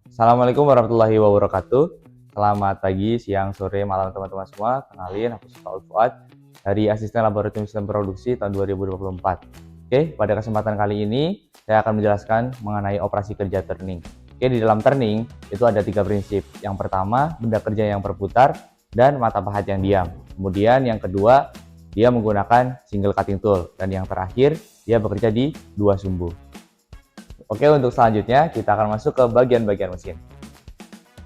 Assalamualaikum warahmatullahi wabarakatuh. Selamat pagi, siang, sore, malam teman-teman semua. Kenalin, aku Syifaul Fuad dari Asisten Laboratorium Sistem Produksi tahun 2024. Oke, pada kesempatan kali ini saya akan menjelaskan mengenai operasi kerja turning. Oke, di dalam turning itu ada 3 prinsip. Yang pertama, benda kerja yang berputar dan mata pahat yang diam. Kemudian yang kedua, dia menggunakan single cutting tool. Dan yang terakhir, dia bekerja di 2 sumbu. Oke, untuk selanjutnya kita akan masuk ke bagian-bagian mesin.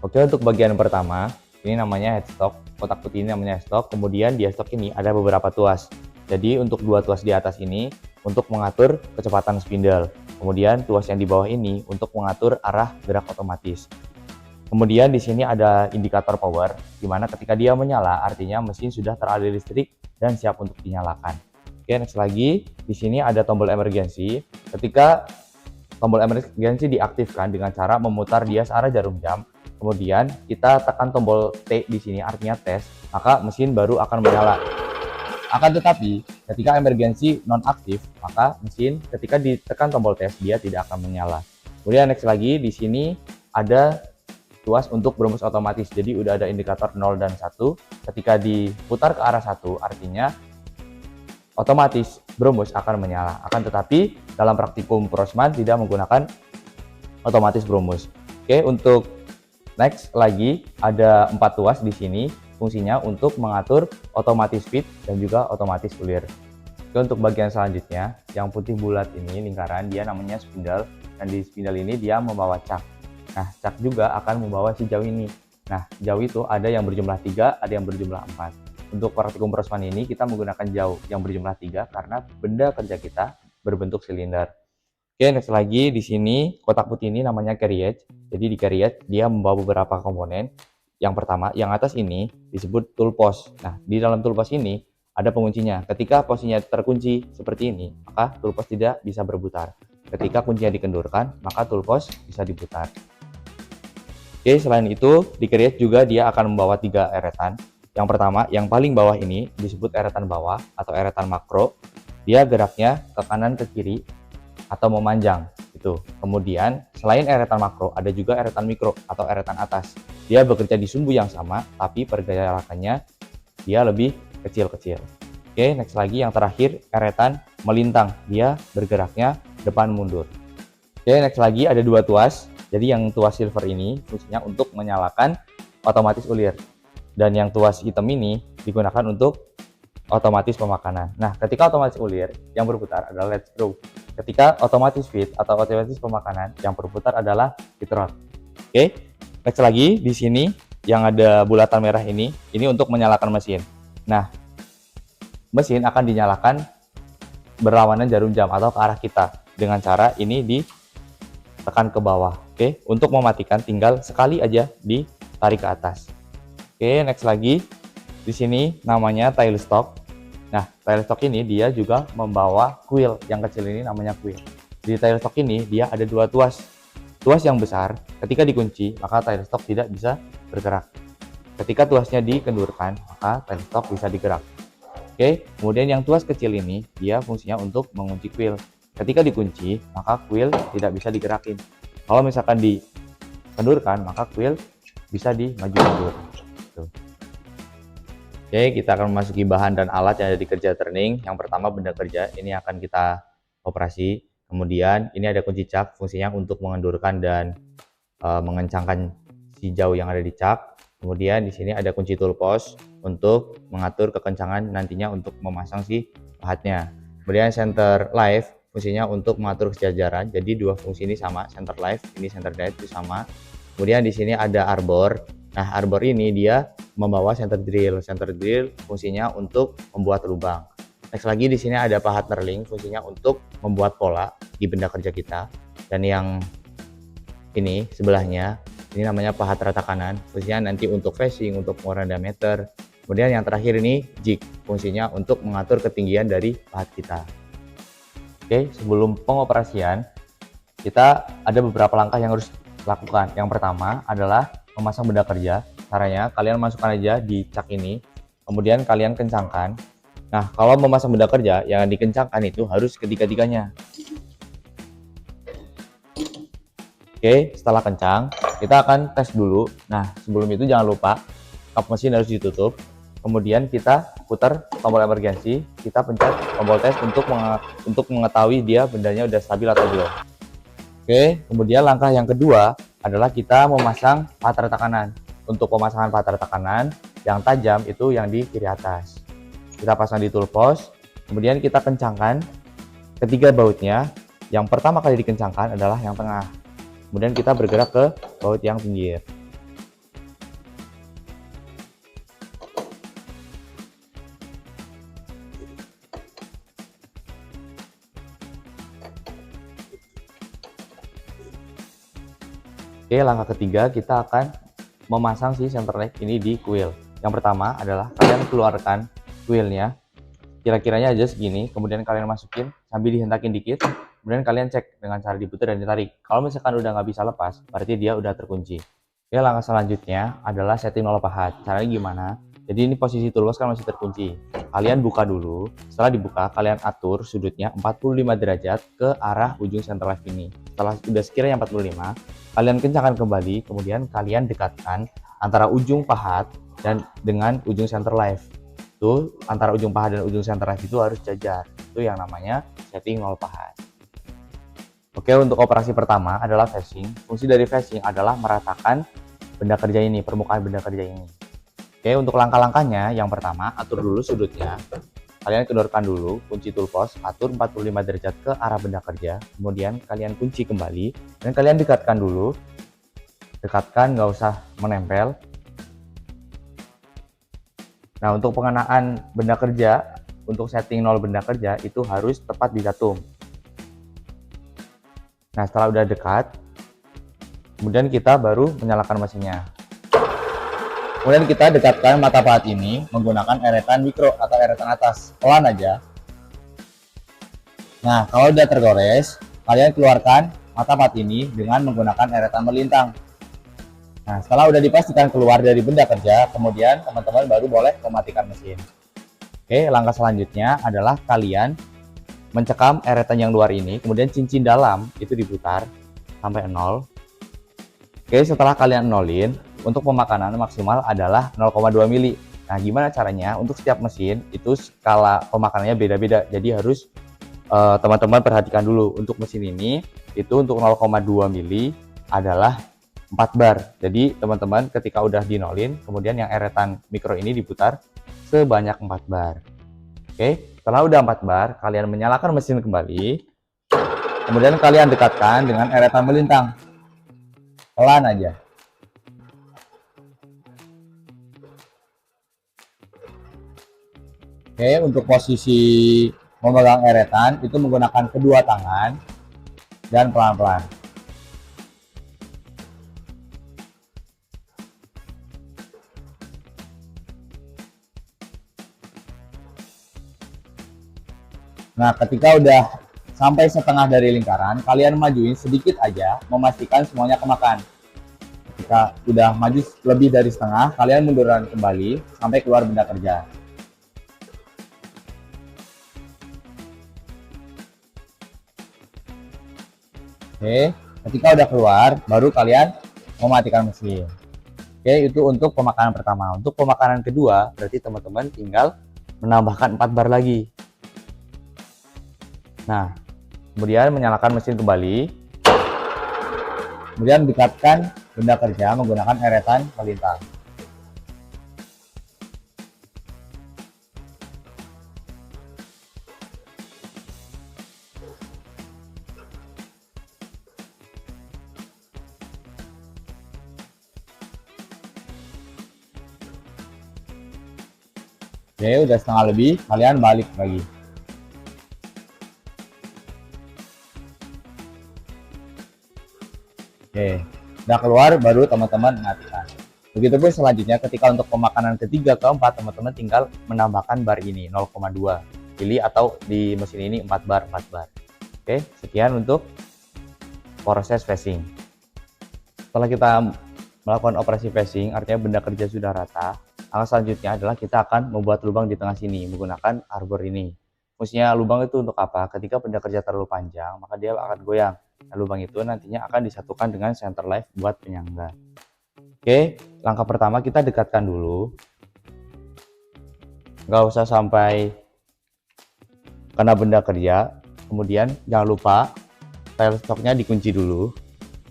Oke, untuk bagian pertama, ini namanya headstock. Kotak putih ini namanya headstock. Kemudian di headstock ini ada beberapa tuas. Jadi untuk 2 tuas di atas ini untuk mengatur kecepatan spindle. Kemudian tuas yang di bawah ini untuk mengatur arah gerak otomatis. Kemudian di sini ada indikator power, di mana ketika dia menyala artinya mesin sudah teraliri listrik dan siap untuk dinyalakan. Oke, next lagi, di sini ada tombol emergency. Ketika tombol emergency diaktifkan dengan cara memutar dia searah jarum jam. Kemudian kita tekan tombol T di sini artinya tes, maka mesin baru akan menyala. Akan tetapi ketika emergency nonaktif, maka mesin ketika ditekan tombol tes dia tidak akan menyala. Kemudian next lagi di sini ada tuas untuk berumus otomatis. Jadi udah ada indikator 0 dan 1. Ketika diputar ke arah 1 artinya otomatis berumus akan menyala. Akan tetapi dalam praktikum Prosman tidak menggunakan otomatis berumus. Oke, untuk next lagi ada 4 tuas di sini, fungsinya untuk mengatur otomatis feed dan juga otomatis ulir. Oke, untuk bagian selanjutnya yang putih bulat ini lingkaran, dia namanya spindle, dan di spindle ini dia membawa cak. Nah, cak juga akan membawa si jauh ini. Nah, jauh itu ada yang berjumlah 3, ada yang berjumlah 4. Untuk praktikum Prosman ini kita menggunakan jauh yang berjumlah 3 karena benda kerja kita berbentuk silinder. Oke, next lagi di sini kotak putih ini namanya carriage. Jadi di carriage dia membawa beberapa komponen. Yang pertama, yang atas ini disebut tool post. Nah, di dalam tool post ini ada penguncinya. Ketika posisinya terkunci seperti ini, maka tool post tidak bisa berputar. Ketika kuncinya dikendurkan, maka tool post bisa diputar. Oke, selain itu di carriage juga dia akan membawa 3 eretan. Yang pertama, yang paling bawah ini disebut eretan bawah atau eretan makro. Dia geraknya ke kanan ke kiri atau memanjang gitu. Kemudian selain eretan makro ada juga eretan mikro atau eretan atas. Dia bekerja di sumbu yang sama tapi pergerakannya dia lebih kecil-kecil. Oke, next lagi yang terakhir eretan melintang. Dia bergeraknya depan mundur. Oke, next lagi ada 2 tuas. Jadi yang tuas silver ini fungsinya untuk menyalakan otomatis ulir. Dan yang tuas hitam ini digunakan untuk otomatis pemakanan. Nah, ketika otomatis ulir yang berputar adalah let's go. Ketika otomatis feed atau otomatis pemakanan yang berputar adalah feed rod. Oke, next lagi di sini yang ada bulatan merah ini untuk menyalakan mesin. Nah, mesin akan dinyalakan berlawanan jarum jam atau ke arah kita dengan cara ini ditekan ke bawah. Oke, untuk mematikan tinggal sekali aja ditarik ke atas. Oke, next lagi di sini namanya tailstock. Nah, tailstock ini dia juga membawa coil yang kecil ini namanya coil. Di tailstock ini dia ada 2 tuas. Tuas yang besar ketika dikunci maka tailstock tidak bisa bergerak. Ketika tuasnya dikendurkan maka tailstock bisa digerak. Oke, kemudian yang tuas kecil ini dia fungsinya untuk mengunci coil. Ketika dikunci maka coil tidak bisa digerakin. Kalau misalkan dikendurkan maka coil bisa dimaju-mundur. Oke, kita akan memasuki bahan dan alat yang ada di kerja turning. Yang pertama benda kerja, ini akan kita operasi. Kemudian ini ada kunci cak, fungsinya untuk mengendurkan dan mengencangkan si jauh yang ada di cak. Kemudian di sini ada kunci tool post untuk mengatur kekencangan nantinya untuk memasang si pahatnya. Kemudian center live, fungsinya untuk mengatur kesejajaran. Jadi 2 fungsi ini sama, center live, ini center dead itu sama. Kemudian di sini ada arbor. Nah, arbor ini dia membawa center drill. Center drill fungsinya untuk membuat lubang. Next lagi di sini ada pahat knurling, fungsinya untuk membuat pola di benda kerja kita. Dan yang ini sebelahnya, ini namanya pahat rata kanan, fungsinya nanti untuk facing, untuk pengurangan diameter. Kemudian yang terakhir ini jig, fungsinya untuk mengatur ketinggian dari pahat kita. Oke, sebelum pengoperasian, kita ada beberapa langkah yang harus lakukan. Yang pertama adalah memasang benda kerja. Caranya kalian masukkan aja di cak ini, kemudian kalian kencangkan. Nah, kalau memasang benda kerja yang dikencangkan itu harus ketiga-tiganya. Oke, setelah kencang, kita akan tes dulu. Nah, sebelum itu jangan lupa kap mesin harus ditutup. Kemudian kita putar tombol emergensi, kita pencet tombol tes untuk mengetahui dia bendanya udah stabil atau belum. Oke, kemudian langkah yang kedua adalah kita memasang pahat tekanan. Untuk pemasangan pahat tekanan yang tajam itu yang di kiri atas. Kita pasang di toolbox, kemudian kita kencangkan ketiga bautnya. Yang pertama kali dikencangkan adalah yang tengah. Kemudian kita bergerak ke baut yang pinggir. Oke, langkah ketiga kita akan memasang si center leg ini di kuil. Yang pertama adalah kalian keluarkan kuilnya, kira-kiranya aja segini, kemudian kalian masukin sambil dihentakin dikit, kemudian kalian cek dengan cara diputar dan ditarik. Kalau misalkan udah nggak bisa lepas, berarti dia udah terkunci. Oke, langkah selanjutnya adalah setting nol pahat. Caranya gimana? Jadi ini posisi toolbox kan masih terkunci. Kalian buka dulu. Setelah dibuka, kalian atur sudutnya 45 derajat ke arah ujung center left ini. Setelah sudah sekiranya 45, kalian kencangkan kembali, kemudian kalian dekatkan antara ujung pahat dan dengan ujung center left. Itu antara ujung pahat dan ujung center left itu harus jajar. Itu yang namanya setting nol pahat. Oke, untuk operasi pertama adalah facing. Fungsi dari facing adalah meratakan benda kerja ini, permukaan benda kerja ini. Oke, untuk langkah-langkahnya, yang pertama, atur dulu sudutnya. Kalian kendorkan dulu kunci toolbox, atur 45 derajat ke arah benda kerja. Kemudian kalian kunci kembali, dan kalian dekatkan dulu. Dekatkan, nggak usah menempel. Nah, untuk pengenaan benda kerja, untuk setting nol benda kerja, itu harus tepat di datum. Nah, setelah udah dekat, kemudian kita baru menyalakan mesinnya. Kemudian kita dekatkan mata pahat ini menggunakan eretan mikro atau eretan atas, pelan aja. Nah, kalau udah tergores, kalian keluarkan mata pahat ini dengan menggunakan eretan melintang. Nah, setelah udah dipastikan keluar dari benda kerja, kemudian teman-teman baru boleh mematikan mesin. Oke, langkah selanjutnya adalah kalian mencekam eretan yang luar ini, kemudian cincin dalam itu diputar sampai 0. Oke, setelah kalian nolin, untuk pemakanan maksimal adalah 0,2 mili. Nah, gimana caranya? Untuk setiap mesin itu skala pemakanannya beda-beda. Jadi harus teman-teman perhatikan dulu. Untuk mesin ini itu untuk 0,2 mili adalah 4 bar. Jadi teman-teman ketika udah dinolin, kemudian yang eretan mikro ini diputar sebanyak 4 bar. Oke, setelah udah 4 bar, kalian menyalakan mesin kembali. Kemudian kalian dekatkan dengan eretan melintang. Pelan aja. Oke, untuk posisi memegang eretan itu menggunakan kedua tangan dan pelan-pelan. Nah, ketika udah sampai setengah dari lingkaran, kalian majuin sedikit aja, memastikan semuanya kemakan. Ketika udah maju lebih dari setengah, kalian mundurkan kembali sampai keluar benda kerja. Oke, ketika udah keluar, baru kalian mematikan mesin. Oke, itu untuk pemakanan pertama. Untuk pemakanan kedua, berarti teman-teman tinggal menambahkan 4 bar lagi. Nah, kemudian menyalakan mesin kembali. Kemudian dekatkan benda kerja menggunakan eretan melintang. Oke, udah setengah lebih, kalian balik lagi. Oke, udah keluar baru teman-teman matikan. Begitupun selanjutnya ketika untuk pemakanan ketiga keempat, teman-teman tinggal menambahkan bar ini 0,2 mili atau di mesin ini 4 bar 4 bar. Oke, sekian untuk proses facing. Setelah kita melakukan operasi facing, artinya benda kerja sudah rata. Langkah selanjutnya adalah kita akan membuat lubang di tengah sini menggunakan arbor ini. Fungsinya lubang itu untuk apa? Ketika benda kerja terlalu panjang, maka dia akan goyang. Nah, lubang itu nantinya akan disatukan dengan center live buat penyangga. Oke, langkah pertama kita dekatkan dulu. Nggak usah sampai kena benda kerja. Kemudian jangan lupa tile stoknya dikunci dulu.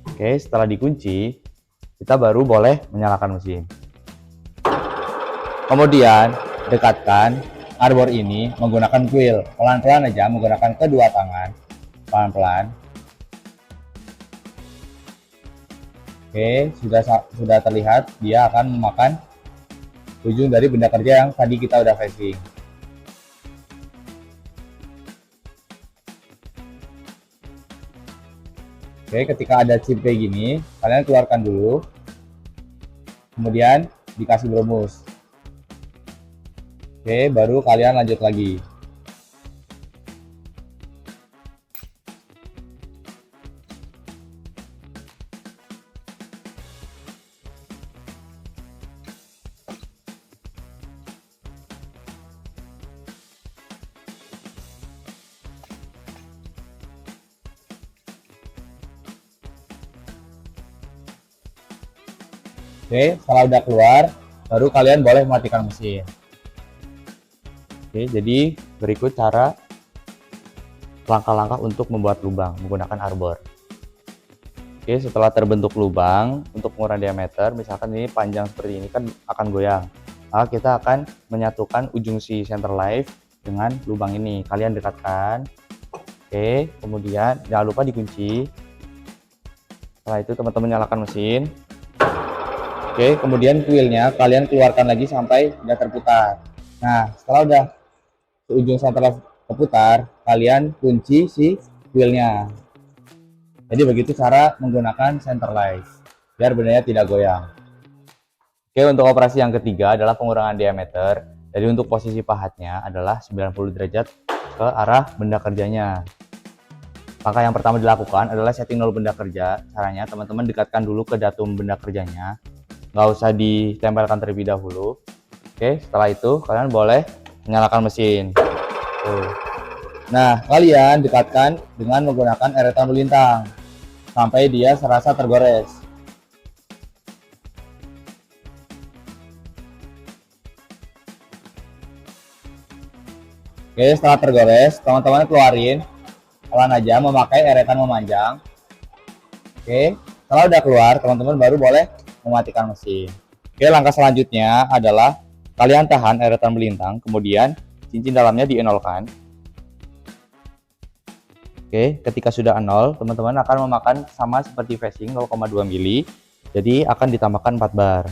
Oke, setelah dikunci, kita baru boleh menyalakan mesin. Kemudian dekatkan arbor ini menggunakan kuil. Pelan-pelan aja menggunakan kedua tangan. Pelan-pelan. Oke, sudah terlihat dia akan memakan ujung dari benda kerja yang tadi kita udah facing. Oke, ketika ada chip kayak gini, kalian keluarkan dulu. Kemudian dikasih berumus. Oke, baru kalian lanjut lagi. Oke, setelah udah keluar, baru kalian boleh mematikan mesin. Oke, jadi berikut cara langkah-langkah untuk membuat lubang menggunakan arbor. Oke, setelah terbentuk lubang, untuk mengurangi diameter, misalkan ini panjang seperti ini kan akan goyang. Maka kita akan menyatukan ujung si center live dengan lubang ini. Kalian dekatkan. Oke, kemudian jangan lupa dikunci. Setelah itu teman-teman nyalakan mesin. Oke, kemudian kuilnya kalian keluarkan lagi sampai udah terputar. Nah, setelah udah ujung center terputar, kalian kunci si kuilnya. Jadi begitu cara menggunakan center live, biar bendanya tidak goyang. Oke, untuk operasi yang ketiga adalah pengurangan diameter. Jadi untuk posisi pahatnya adalah 90 derajat ke arah benda kerjanya. Langkah yang pertama dilakukan adalah setting nol benda kerja. Caranya teman-teman dekatkan dulu ke datum benda kerjanya. Nggak usah ditempelkan terlebih dahulu. Oke, setelah itu kalian boleh menyalakan mesin. Nah, kalian dekatkan dengan menggunakan eretan melintang sampai dia serasa tergores. Oke, setelah tergores, teman-teman keluarin. Pelan aja memakai eretan memanjang. Oke, setelah udah keluar, teman-teman baru boleh mematikan mesin. Oke, langkah selanjutnya adalah kalian tahan eretan melintang, kemudian cincin dalamnya dienolkan. Oke, ketika sudah 0, teman-teman akan memakan sama seperti facing 0,2 mili, jadi akan ditambahkan 4 bar.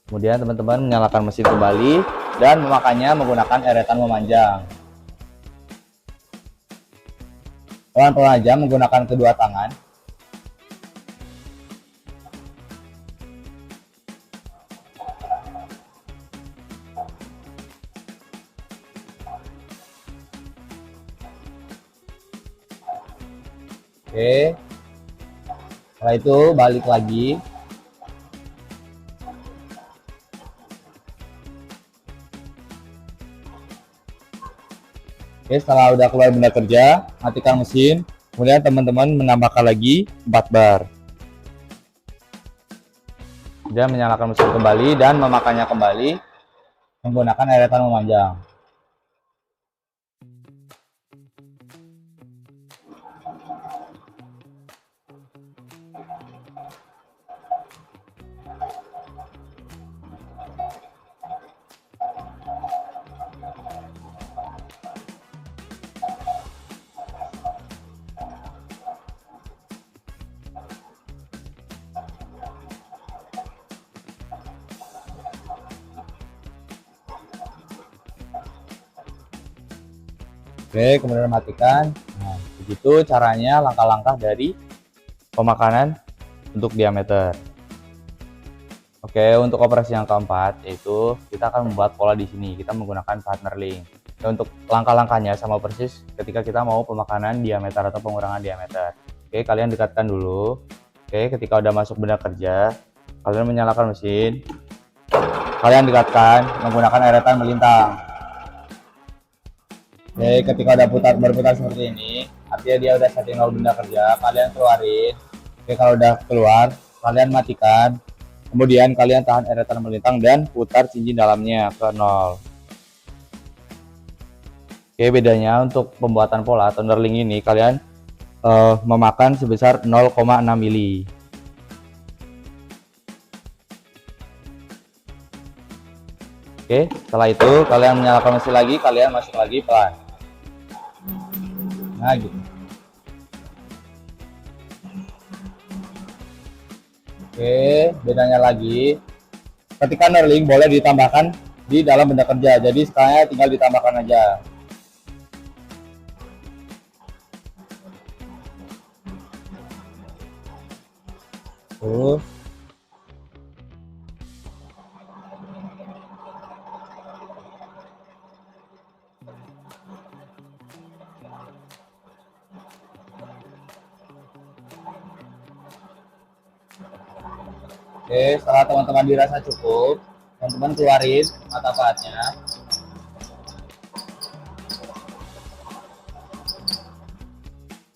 Kemudian teman-teman menyalakan mesin kembali dan memakannya menggunakan eretan memanjang. Pelan-pelan aja menggunakan kedua tangan. Oke, setelah itu balik lagi. Oke, setelah udah keluar benda kerja, matikan mesin. Kemudian teman-teman menambahkan lagi 4 bar. Dan menyalakan mesin kembali dan memakannya kembali menggunakan eretan memanjang. Oke, kemudian matikan. Nah, begitu caranya langkah-langkah dari pemakanan untuk diameter. Oke, untuk operasi yang keempat yaitu kita akan membuat pola di sini. Kita menggunakan partner link. Dan untuk langkah-langkahnya sama persis ketika kita mau pemakanan diameter atau pengurangan diameter. Oke, kalian dekatkan dulu. Oke, ketika udah masuk benda kerja, kalian menyalakan mesin. Kalian dekatkan menggunakan eretan melintang. Oke, ketika udah berputar seperti ini, artinya dia udah setting nol benda kerja. Kalian keluarin. Oke, kalau udah keluar, kalian matikan. Kemudian kalian tahan eretan melintang dan putar cincin dalamnya ke 0. Oke, bedanya untuk pembuatan pola Thunderlink ini kalian memakan sebesar 0,6 mili. Oke, setelah itu kalian menyalakan mesin lagi, kalian masuk lagi pelan. Nah, gitu. Oke, bedanya lagi, ketika knurling boleh ditambahkan di dalam benda kerja, jadi sekarang tinggal ditambahkan aja. Oke, setelah teman-teman dirasa cukup, teman-teman keluarin mata pahatnya.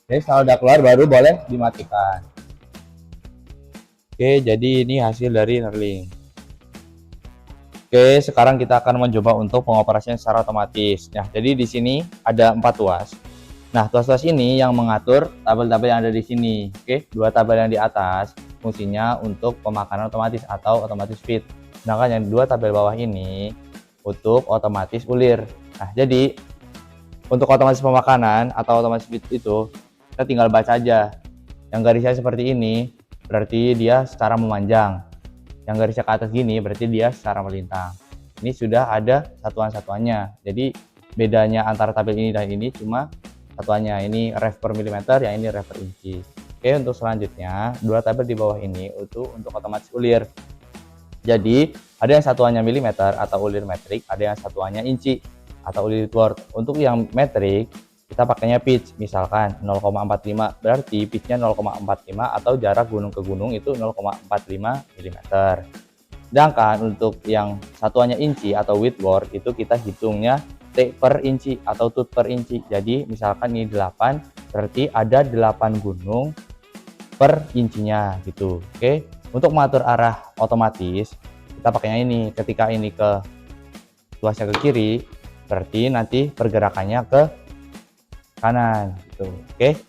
Oke, setelah udah keluar baru boleh dimatikan. Oke, jadi ini hasil dari knurling. Oke, sekarang kita akan mencoba untuk pengoperasian secara otomatis. Nah, jadi di sini ada 4 tuas. Nah, tuas-tuas ini yang mengatur tabel-tabel yang ada di sini. Oke, 2 tabel yang di atas fungsinya untuk pemakanan otomatis atau otomatis feed. Sedangkan yang 2 tabel bawah ini untuk otomatis ulir. Nah, jadi untuk otomatis pemakanan atau otomatis feed itu kita tinggal baca aja. Yang garisnya seperti ini berarti dia secara memanjang. Yang garisnya ke atas gini berarti dia secara melintang. Ini sudah ada satuan-satuannya. Jadi bedanya antara tabel ini dan ini cuma satuannya. Ini ref per milimeter, yang ini ref per inci. Oke, untuk selanjutnya 2 tabel di bawah ini itu untuk otomatis ulir. Jadi ada yang satuannya milimeter atau ulir metrik, ada yang satuannya inci atau ulir word. Untuk yang metrik kita pakainya pitch, misalkan 0,45, berarti pitchnya 0,45 atau jarak gunung ke gunung itu 0,45 mm. Sedangkan untuk yang satuannya inci atau width word itu kita hitungnya T per inci atau tooth per inci. Jadi misalkan ini 8, berarti ada 8 gunung per incinya gitu. Oke, untuk mengatur arah otomatis kita pakainya ini. Ketika ini ke tuasnya ke kiri, berarti nanti pergerakannya ke kanan gitu. Oke,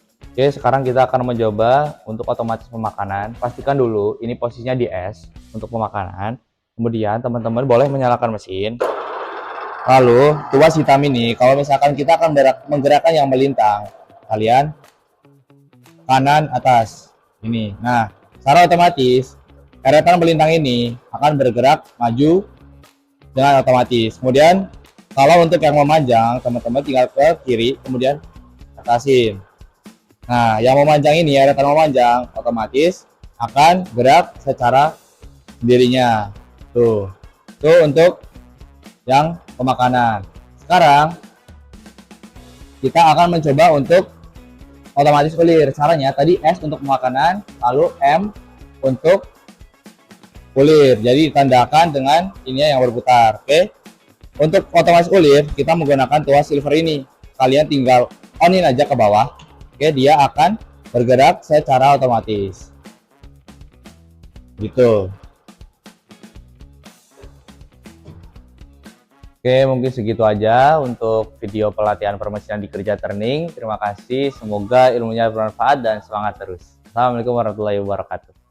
sekarang kita akan mencoba untuk otomatis pemakanan. Pastikan dulu ini posisinya di S untuk pemakanan. Kemudian teman-teman boleh menyalakan mesin. Lalu tuas hitam ini, kalau misalkan kita akan menggerakkan yang melintang, kalian kanan atas ini. Nah, secara otomatis eretan melintang ini akan bergerak maju dengan otomatis. Kemudian kalau untuk yang memanjang, teman-teman tinggal ke kiri, kemudian atasin. Nah, yang memanjang ini, eretan memanjang, otomatis akan gerak secara sendirinya. Tuh untuk yang pemakanan. Sekarang kita akan mencoba untuk otomatis ulir. Caranya tadi S untuk pemakanan, lalu M untuk ulir. Jadi ditandakan dengan ini yang berputar. Oke. Untuk otomatis ulir kita menggunakan tuas silver ini. Kalian tinggal onin aja ke bawah. Oke, dia akan bergerak secara otomatis. Gitu. Oke, mungkin segitu aja untuk video pelatihan permesinan di Kerja Turning. Terima kasih, semoga ilmunya bermanfaat dan semangat terus. Assalamualaikum warahmatullahi wabarakatuh.